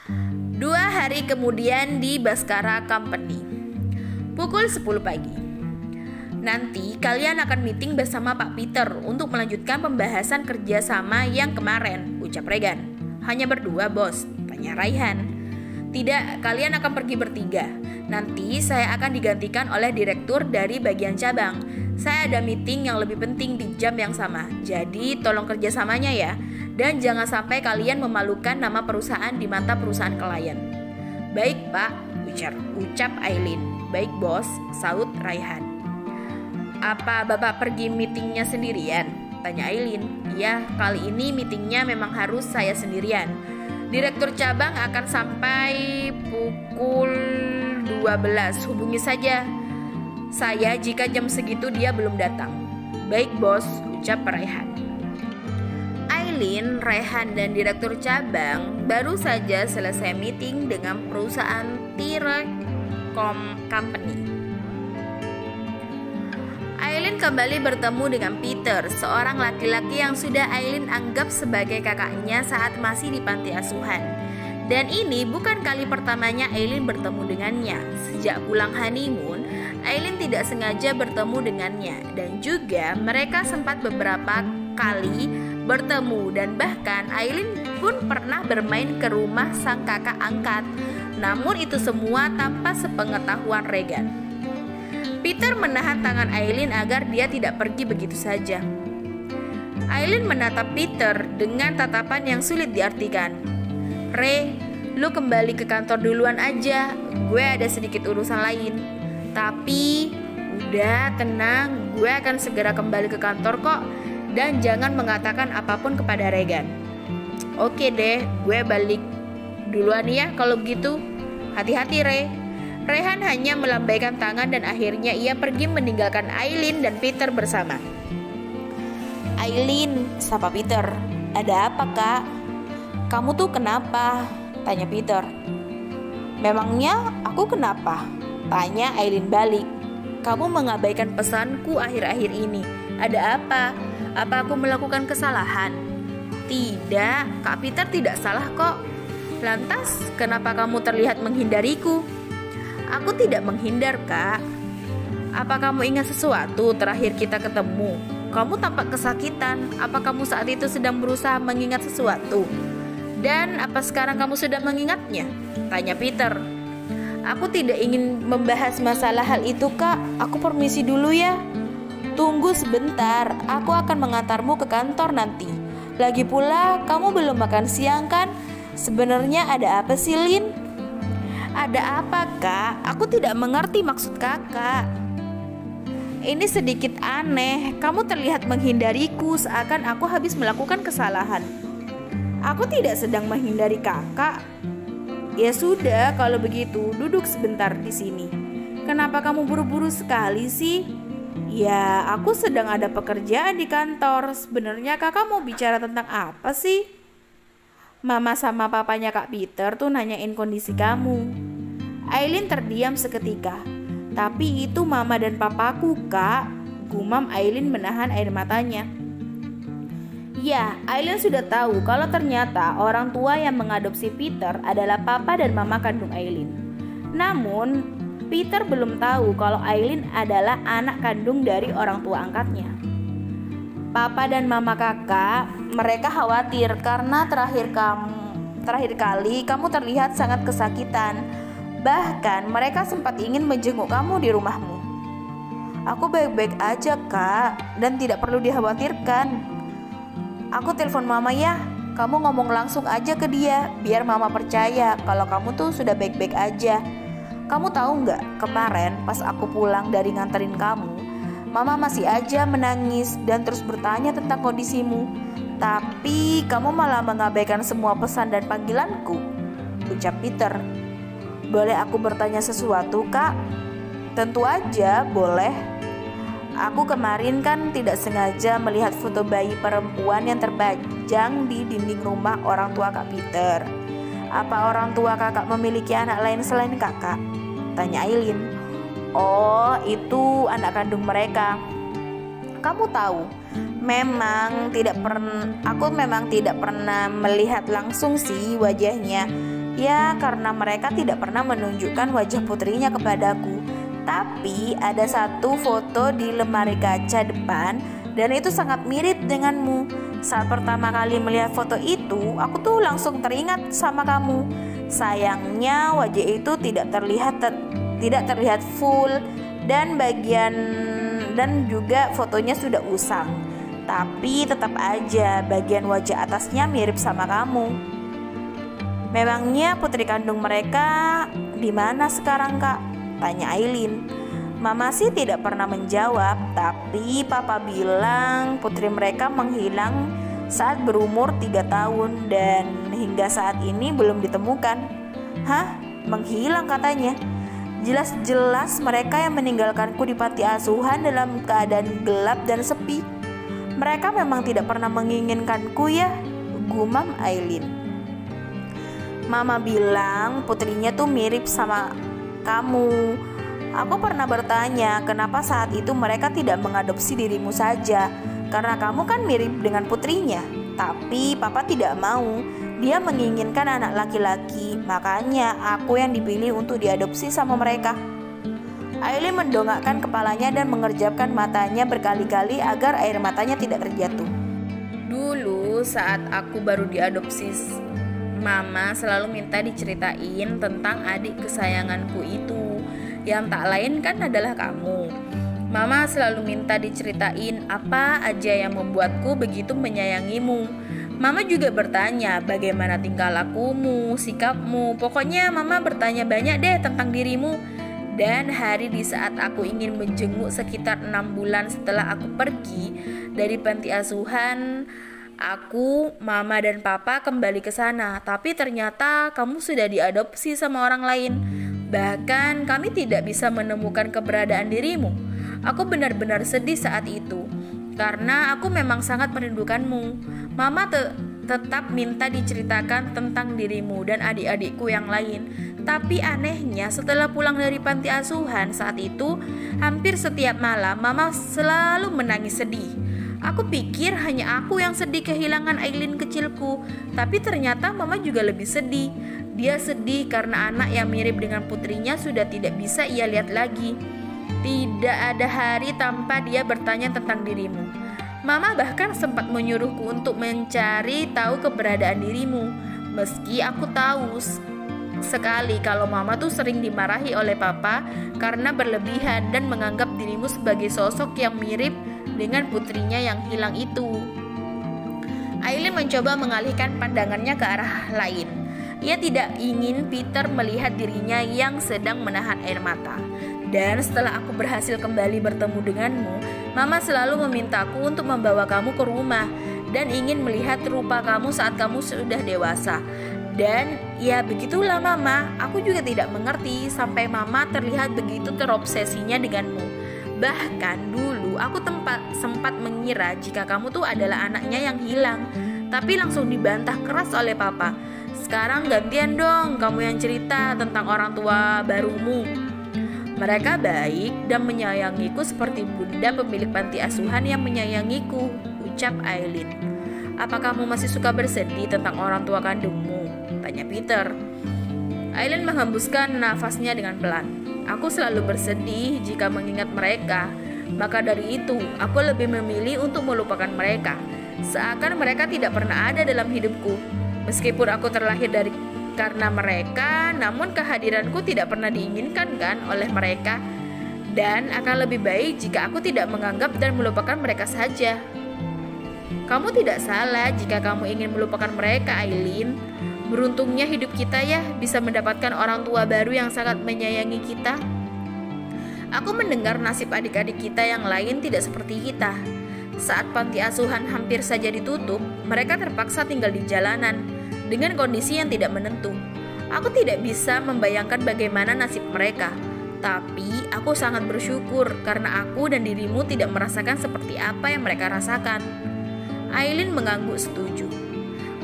2 hari kemudian di Baskara Company. Pukul 10 pagi. Nanti kalian akan meeting bersama Pak Peter untuk melanjutkan pembahasan kerjasama yang kemarin, ucap Regan. Hanya berdua, bos? Tanya Raihan. Tidak, kalian akan pergi bertiga. Nanti saya akan digantikan oleh direktur dari bagian cabang. Saya ada meeting yang lebih penting di jam yang sama. Jadi tolong kerjasamanya ya. Dan jangan sampai kalian memalukan nama perusahaan di mata perusahaan klien. Baik pak, ucap Aileen. Baik bos, saut Raihan. Apa bapak pergi meetingnya sendirian? Tanya Aileen. Iya, kali ini meetingnya memang harus saya sendirian. Direktur cabang akan sampai pukul 12. Hubungi saja saya jika jam segitu dia belum datang. Baik bos, ucap Raihan. Aileen, Raihan, dan direktur cabang baru saja selesai meeting dengan perusahaan Tirek Company. Aileen kembali bertemu dengan Peter, seorang laki-laki yang sudah Aileen anggap sebagai kakaknya saat masih di panti asuhan. Dan ini bukan kali pertamanya Aileen bertemu dengannya. Sejak pulang honeymoon, Aileen tidak sengaja bertemu dengannya. Dan juga mereka sempat beberapa kali bertemu. Dan bahkan Aileen pun pernah bermain ke rumah sang kakak angkat. Namun itu semua tanpa sepengetahuan Regan. Peter menahan tangan Aileen agar dia tidak pergi begitu saja. Aileen menatap Peter dengan tatapan yang sulit diartikan. Re, lu kembali ke kantor duluan aja. Gue ada sedikit urusan lain. Tapi, udah tenang, gue akan segera kembali ke kantor kok. Dan jangan mengatakan apapun kepada Regan. Oke deh, gue balik duluan ya kalau begitu. Hati-hati Re. Raihan hanya melambaikan tangan dan akhirnya ia pergi meninggalkan Aileen dan Peter bersama. Aileen, sapa Peter. Ada apa kak? Kamu tuh kenapa? Tanya Peter. Memangnya aku kenapa? Tanya Aileen balik. Kamu mengabaikan pesanku akhir-akhir ini. Ada apa? Apa aku melakukan kesalahan? Tidak, Kak Peter tidak salah kok. Lantas, kenapa kamu terlihat menghindariku? Aku tidak menghindar, Kak. Apa kamu ingat sesuatu terakhir kita ketemu? Kamu tampak kesakitan. Apa kamu saat itu sedang berusaha mengingat sesuatu? Dan apa sekarang kamu sudah mengingatnya? Tanya Peter. Aku tidak ingin membahas masalah hal itu, Kak. Aku permisi dulu ya. Tunggu sebentar. Aku akan mengantarmu ke kantor nanti. Lagi pula, kamu belum makan siang kan? Sebenarnya ada apa sih, Lin? Ada apa kak? Aku tidak mengerti maksud kakak. Ini sedikit aneh. Kamu terlihat menghindariku seakan aku habis melakukan kesalahan. Aku tidak sedang menghindari kakak. Ya sudah, kalau begitu duduk sebentar di sini. Kenapa kamu buru-buru sekali sih? Ya, aku sedang ada pekerjaan di kantor. Sebenarnya kakak mau bicara tentang apa sih? Mama sama papanya Kak Peter tuh nanyain kondisi kamu. Aileen terdiam seketika. Tapi itu mama dan papaku, Kak. Gumam Aileen menahan air matanya. Ya, Aileen sudah tahu kalau ternyata orang tua yang mengadopsi Peter adalah papa dan mama kandung Aileen. Namun, Peter belum tahu kalau Aileen adalah anak kandung dari orang tua angkatnya. Papa dan mama kakak, mereka khawatir karena terakhir kali kamu terlihat sangat kesakitan. Bahkan mereka sempat ingin menjenguk kamu di rumahmu. Aku baik-baik aja kak, dan tidak perlu dikhawatirkan. Aku telepon mama ya. Kamu ngomong langsung aja ke dia, biar mama percaya kalau kamu tuh sudah baik-baik aja. Kamu tahu nggak, kemarin pas aku pulang dari nganterin kamu, mama masih aja menangis dan terus bertanya tentang kondisimu. Tapi kamu malah mengabaikan semua pesan dan panggilanku, ucap Peter. Boleh aku bertanya sesuatu, Kak? Tentu aja, boleh. Aku kemarin kan tidak sengaja melihat foto bayi perempuan yang terbajang di dinding rumah orang tua Kak Peter. Apa orang tua kakak memiliki anak lain selain kakak? Tanya Aileen. Oh, itu anak kandung mereka. Kamu tahu, aku memang tidak pernah melihat langsung sih wajahnya. Ya, karena mereka tidak pernah menunjukkan wajah putrinya kepadaku. Tapi ada satu foto di lemari kaca depan dan itu sangat mirip denganmu. Saat pertama kali melihat foto itu, aku tuh langsung teringat sama kamu. Sayangnya wajah itu tidak terlihat full dan juga fotonya sudah usang. Tapi tetap aja bagian wajah atasnya mirip sama kamu. Memangnya putri kandung mereka di mana sekarang, Kak? Tanya Aileen. Mama sih tidak pernah menjawab, tapi papa bilang putri mereka menghilang saat berumur 3 tahun dan hingga saat ini belum ditemukan. Hah? Menghilang katanya? Jelas-jelas mereka yang meninggalkanku di panti asuhan dalam keadaan gelap dan sepi. Mereka memang tidak pernah menginginkanku ya, gumam Aileen. Mama bilang putrinya tuh mirip sama kamu. Aku pernah bertanya kenapa saat itu mereka tidak mengadopsi dirimu saja, karena kamu kan mirip dengan putrinya. Tapi papa tidak mau. Dia menginginkan anak laki-laki, makanya aku yang dipilih untuk diadopsi sama mereka. Aileen mendongakkan kepalanya dan mengerjapkan matanya berkali-kali agar air matanya tidak terjatuh. Dulu saat aku baru diadopsi, Mama selalu minta diceritain tentang adik kesayanganku itu, yang tak lain kan adalah kamu. Mama selalu minta diceritain apa aja yang membuatku begitu menyayangimu. Mama juga bertanya bagaimana tingkah lakumu, sikapmu. Pokoknya mama bertanya banyak deh tentang dirimu. Dan hari di saat aku ingin menjenguk sekitar 6 bulan setelah aku pergi dari panti asuhan, aku, mama dan papa kembali ke sana. Tapi ternyata kamu sudah diadopsi sama orang lain. Bahkan kami tidak bisa menemukan keberadaan dirimu. Aku benar-benar sedih saat itu, karena aku memang sangat merindukanmu. Mama tetap minta diceritakan tentang dirimu dan adik-adikku yang lain. Tapi anehnya setelah pulang dari panti asuhan saat itu, hampir setiap malam mama selalu menangis sedih. Aku pikir hanya aku yang sedih kehilangan Aileen kecilku, tapi ternyata mama juga lebih sedih. Dia sedih karena anak yang mirip dengan putrinya sudah tidak bisa ia lihat lagi. Tidak ada hari tanpa dia bertanya tentang dirimu. Mama bahkan sempat menyuruhku untuk mencari tahu keberadaan dirimu. Meski aku tahu sekali kalau mama tuh sering dimarahi oleh papa karena berlebihan dan menganggap dirimu sebagai sosok yang mirip dengan putrinya yang hilang itu. Aileen mencoba mengalihkan pandangannya ke arah lain. Ia tidak ingin Peter melihat dirinya yang sedang menahan air mata. Dan setelah aku berhasil kembali bertemu denganmu, mama selalu memintaku untuk membawa kamu ke rumah dan ingin melihat rupa kamu saat kamu sudah dewasa. Dan ya begitulah mama, aku juga tidak mengerti sampai mama terlihat begitu terobsesinya denganmu. Bahkan dulu aku sempat mengira jika kamu tuh adalah anaknya yang hilang, tapi langsung dibantah keras oleh papa. Sekarang gantian dong kamu yang cerita tentang orang tua barumu. Mereka baik dan menyayangiku seperti bunda pemilik panti asuhan yang menyayangiku, ucap Aileen. Apa kamu masih suka bersedih tentang orang tua kandungmu? Tanya Peter. Aileen menghembuskan nafasnya dengan pelan. Aku selalu bersedih jika mengingat mereka. Maka dari itu, aku lebih memilih untuk melupakan mereka. Seakan mereka tidak pernah ada dalam hidupku. Meskipun aku terlahir karena mereka, namun kehadiranku tidak pernah diinginkan kan oleh mereka. Dan akan lebih baik jika aku tidak menganggap dan melupakan mereka saja. Kamu tidak salah jika kamu ingin melupakan mereka, Aileen. Beruntungnya hidup kita ya bisa mendapatkan orang tua baru yang sangat menyayangi kita. Aku mendengar nasib adik-adik kita yang lain tidak seperti kita. Saat panti asuhan hampir saja ditutup, mereka terpaksa tinggal di jalanan dengan kondisi yang tidak menentu. Aku tidak bisa membayangkan bagaimana nasib mereka. Tapi aku sangat bersyukur karena aku dan dirimu tidak merasakan seperti apa yang mereka rasakan. Aileen mengangguk setuju.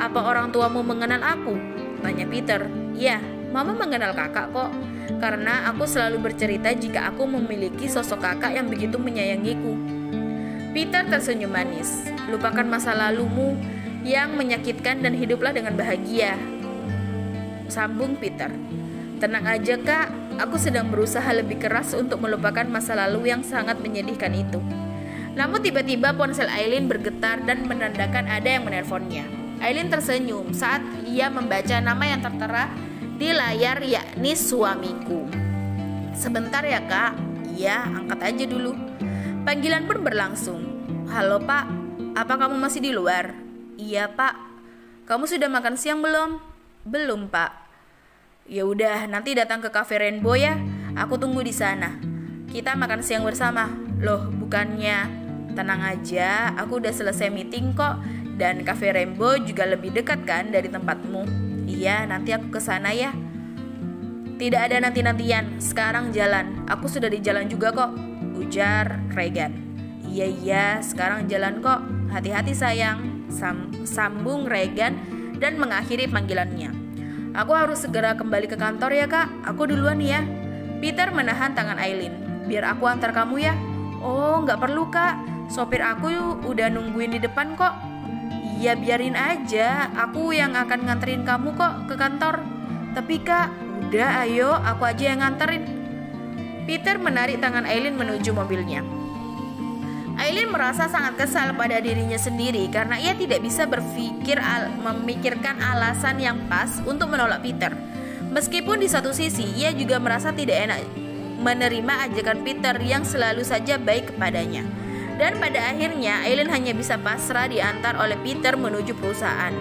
Apa orang tuamu mengenal aku? Tanya Peter. Ya, mama mengenal kakak kok. Karena aku selalu bercerita jika aku memiliki sosok kakak yang begitu menyayangiku. Peter tersenyum manis. Lupakan masa lalumu yang menyakitkan dan hiduplah dengan bahagia. sambung Peter. Tenang aja kak, aku sedang berusaha lebih keras untuk melupakan masa lalu yang sangat menyedihkan itu. Namun tiba-tiba ponsel Aileen bergetar dan menandakan ada yang menelponnya. Aileen tersenyum saat ia membaca nama yang tertera di layar, yakni suamiku. Sebentar ya kak. Iya, angkat aja dulu. Panggilan pun berlangsung. Halo pak, apa kamu masih di luar? Iya pak. Kamu sudah makan siang belum? Belum pak. Ya udah, nanti datang ke Cafe Rainbow ya. Aku tunggu di sana. Kita makan siang bersama. Loh, bukannya? Tenang aja, aku udah selesai meeting kok. Dan Cafe Rainbow juga lebih dekat kan dari tempatmu. Iya, nanti aku ke sana ya. Tidak ada nanti-nantian, sekarang jalan. Aku sudah di jalan juga kok, ujar Regan. Iya, sekarang jalan kok. Hati-hati sayang, sambung Regan dan mengakhiri panggilannya. Aku harus segera kembali ke kantor ya kak, aku duluan ya. Peter menahan tangan Aileen. Biar aku antar kamu ya. Oh, gak perlu kak, sopir aku udah nungguin di depan kok. Ya biarin aja, aku yang akan nganterin kamu kok ke kantor. Tapi kak, udah ayo, aku aja yang nganterin. Peter menarik tangan Aileen menuju mobilnya. Aileen merasa sangat kesal pada dirinya sendiri karena ia tidak bisa memikirkan alasan yang pas untuk menolak Peter. Meskipun di satu sisi ia juga merasa tidak enak menerima ajakan Peter yang selalu saja baik kepadanya. Dan pada akhirnya Aileen hanya bisa pasrah diantar oleh Peter menuju perusahaan.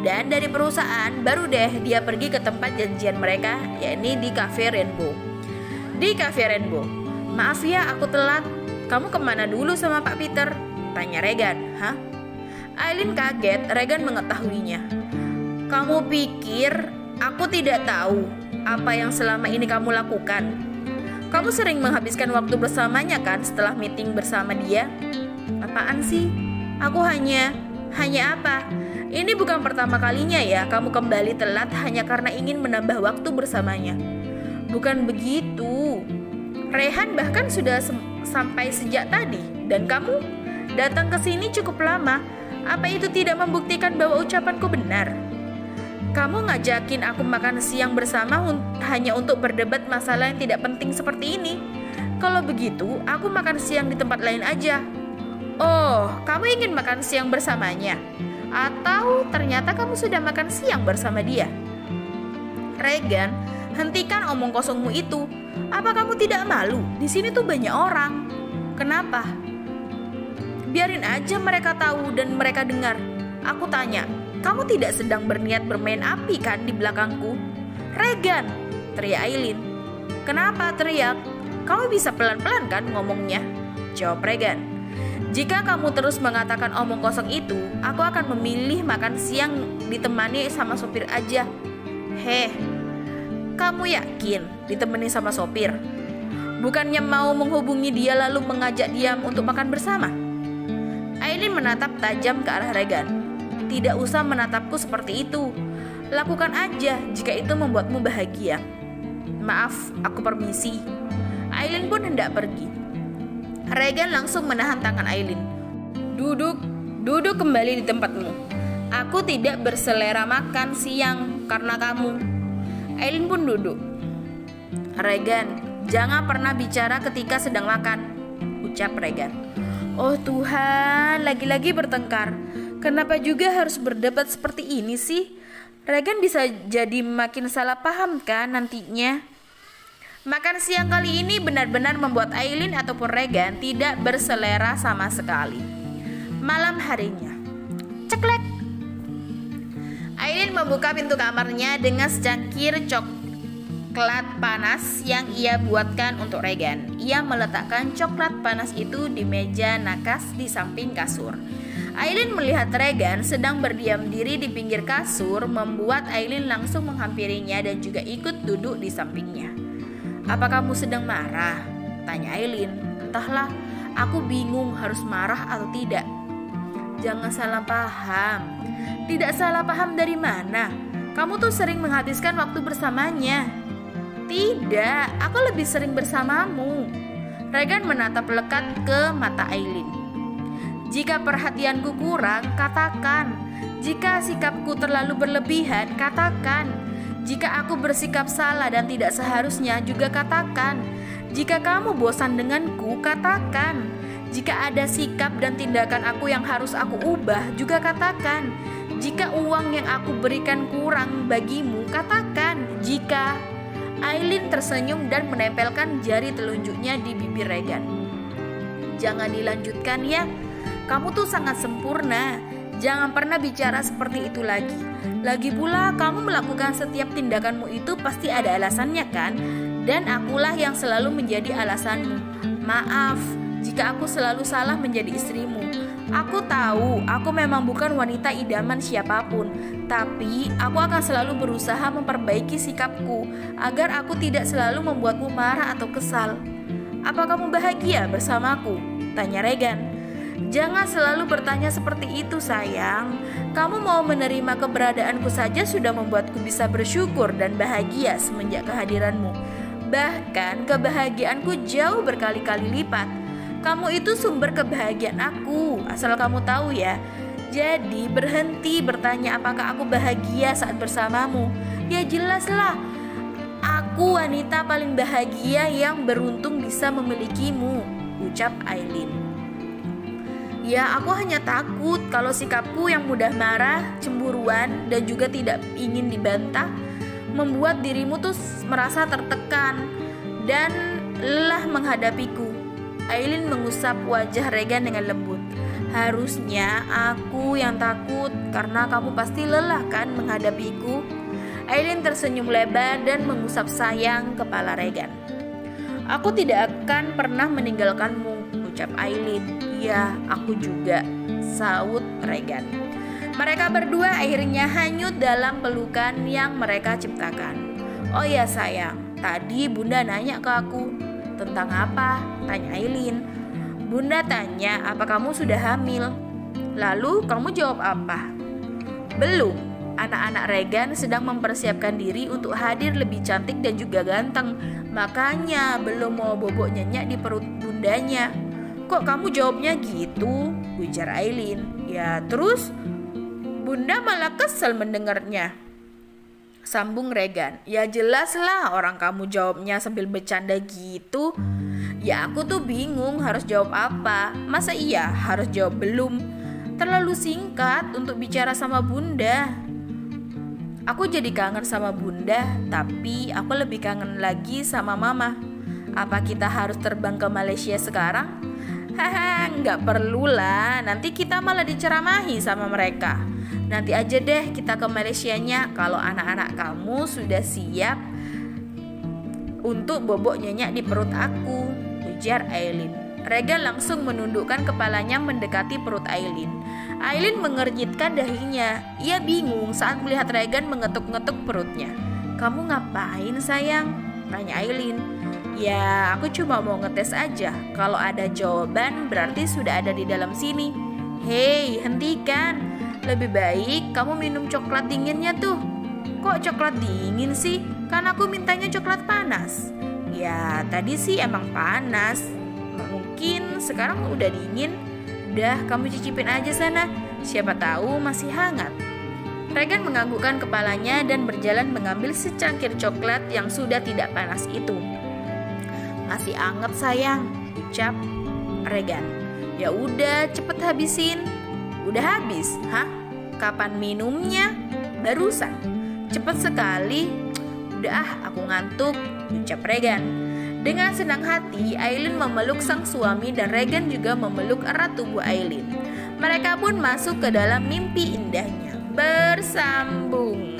Dan dari perusahaan baru deh dia pergi ke tempat janjian mereka, yakni di Cafe Rainbow. Di Cafe Rainbow, maaf ya aku telat. Kamu kemana dulu sama Pak Peter? Tanya Regan. Hah? Aileen kaget Regan mengetahuinya. Kamu pikir aku tidak tahu apa yang selama ini kamu lakukan? Kamu sering menghabiskan waktu bersamanya kan setelah meeting bersama dia? Apaan sih? Aku hanya apa? Ini bukan pertama kalinya ya kamu kembali telat hanya karena ingin menambah waktu bersamanya. Bukan begitu. Rehan bahkan sudah sampai sejak tadi dan kamu datang ke sini cukup lama. Apa itu tidak membuktikan bahwa ucapanku benar? Kamu ngajakin aku makan siang bersama hanya untuk berdebat masalah yang tidak penting seperti ini. Kalau begitu, aku makan siang di tempat lain aja. Oh, kamu ingin makan siang bersamanya? Atau ternyata kamu sudah makan siang bersama dia? Regan, hentikan omong kosongmu itu. Apa kamu tidak malu? Di sini tuh banyak orang. Kenapa? Biarin aja mereka tahu dan mereka dengar. Aku tanya, kamu tidak sedang berniat bermain api kan di belakangku? Regan, teriak Aileen. Kenapa teriak? Kamu bisa pelan-pelan kan ngomongnya? Jawab Regan. Jika kamu terus mengatakan omong kosong itu, aku akan memilih makan siang ditemani sama sopir aja. Heh, kamu yakin ditemani sama sopir? Bukannya mau menghubungi dia lalu mengajak dia untuk makan bersama? Aileen menatap tajam ke arah Regan. Tidak usah menatapku seperti itu. Lakukan aja jika itu membuatmu bahagia. Maaf, aku permisi. Aileen pun hendak pergi. Regan langsung menahan tangan Aileen. Duduk kembali di tempatmu. Aku tidak berselera makan siang karena kamu. Aileen pun duduk. Regan, jangan pernah bicara ketika sedang makan, ucap Regan. Oh Tuhan, lagi-lagi bertengkar. Kenapa juga harus berdebat seperti ini sih? Regan bisa jadi makin salah paham kan nantinya. Makan siang kali ini benar-benar membuat Aileen ataupun Regan tidak berselera sama sekali. Malam harinya, ceklek. Aileen membuka pintu kamarnya dengan secangkir coklat panas yang ia buatkan untuk Regan. Ia meletakkan coklat panas itu di meja nakas di samping kasur. Aileen melihat Regan sedang berdiam diri di pinggir kasur, membuat Aileen langsung menghampirinya dan juga ikut duduk di sampingnya. Apa kamu sedang marah? Tanya Aileen. Entahlah, aku bingung harus marah atau tidak. Jangan salah paham. Tidak salah paham dari mana? Kamu tuh sering menghabiskan waktu bersamanya. Tidak, aku lebih sering bersamamu. Regan menatap lekat ke mata Aileen. Jika perhatianku kurang, katakan. Jika sikapku terlalu berlebihan, katakan. Jika aku bersikap salah dan tidak seharusnya, juga katakan. Jika kamu bosan denganku, katakan. Jika ada sikap dan tindakan aku yang harus aku ubah, juga katakan. Jika uang yang aku berikan kurang bagimu, katakan. Jika Aileen tersenyum dan menempelkan jari telunjuknya di bibir Regan. Jangan dilanjutkan ya. Kamu tuh sangat sempurna. Jangan pernah bicara seperti itu lagi. Lagi pula kamu melakukan setiap tindakanmu itu pasti ada alasannya kan? Dan akulah yang selalu menjadi alasanmu. Maaf jika aku selalu salah menjadi istrimu. Aku tahu aku memang bukan wanita idaman siapapun, tapi aku akan selalu berusaha memperbaiki sikapku agar aku tidak selalu membuatmu marah atau kesal. Apa kamu bahagia bersamaku? Tanya Regan. Jangan selalu bertanya seperti itu sayang. Kamu mau menerima keberadaanku saja sudah membuatku bisa bersyukur dan bahagia semenjak kehadiranmu. Bahkan kebahagiaanku jauh berkali-kali lipat. Kamu itu sumber kebahagiaan aku, asal kamu tahu ya. Jadi berhenti bertanya apakah aku bahagia saat bersamamu. Ya jelaslah, aku wanita paling bahagia yang beruntung bisa memilikimu, ucap Aileen. Ya aku hanya takut kalau sikapku yang mudah marah, cemburuan, dan juga tidak ingin dibantah membuat dirimu tuh merasa tertekan dan lelah menghadapiku. Aileen mengusap wajah Regan dengan lembut. Harusnya aku yang takut karena kamu pasti lelah kan menghadapiku. Aileen tersenyum lebar dan mengusap sayang kepala Regan. Aku tidak akan pernah meninggalkanmu, ucap Aileen. Ya, aku juga, saut Regan. Mereka berdua akhirnya hanyut dalam pelukan yang mereka ciptakan. Oh ya sayang, tadi Bunda nanya ke aku. Tentang apa? Tanya Aileen. Bunda tanya apa kamu sudah hamil. Lalu kamu jawab apa? Belum. Anak-anak Regan sedang mempersiapkan diri untuk hadir lebih cantik dan juga ganteng. Makanya belum mau bobok nyenyak di perut bundanya. Kok kamu jawabnya gitu? Ujar Aileen. Ya terus Bunda malah kesel mendengarnya, sambung Regan. Ya jelaslah orang kamu jawabnya sambil bercanda gitu. Ya aku tuh bingung harus jawab apa. Masa iya harus jawab belum? Terlalu singkat untuk bicara sama Bunda. Aku jadi kangen sama Bunda, tapi aku lebih kangen lagi sama Mama. Apa kita harus terbang ke Malaysia sekarang? Haha, nggak perlulah. Nanti kita malah diceramahi sama mereka. Nanti aja deh kita ke Malaysianya kalau anak-anak kamu sudah siap untuk bobok nyenyak di perut aku, ujar Aileen. Regan langsung menundukkan kepalanya mendekati perut Aileen. Aileen mengernyitkan dahinya. Ia bingung saat melihat Regan mengetuk-ngetuk perutnya. Kamu ngapain sayang? Tanya Aileen. Ya aku cuma mau ngetes aja. Kalau ada jawaban berarti sudah ada di dalam sini. Hei hentikan. Lebih baik kamu minum coklat dinginnya tuh. Kok coklat dingin sih? Kan aku mintanya coklat panas. Ya tadi sih emang panas. Mungkin sekarang udah dingin. Udah kamu cicipin aja sana. Siapa tahu masih hangat. Regan menganggukkan kepalanya dan berjalan mengambil secangkir coklat yang sudah tidak panas itu. Masih anget sayang, ucap Regan. Ya udah cepet habisin. Udah habis, hah? Kapan minumnya? Barusan. Cepet sekali. Udah aku ngantuk, ucap Regan. Dengan senang hati, Aileen memeluk sang suami dan Regan juga memeluk erat tubuh Aileen. Mereka pun masuk ke dalam mimpi indahnya. Bersambung.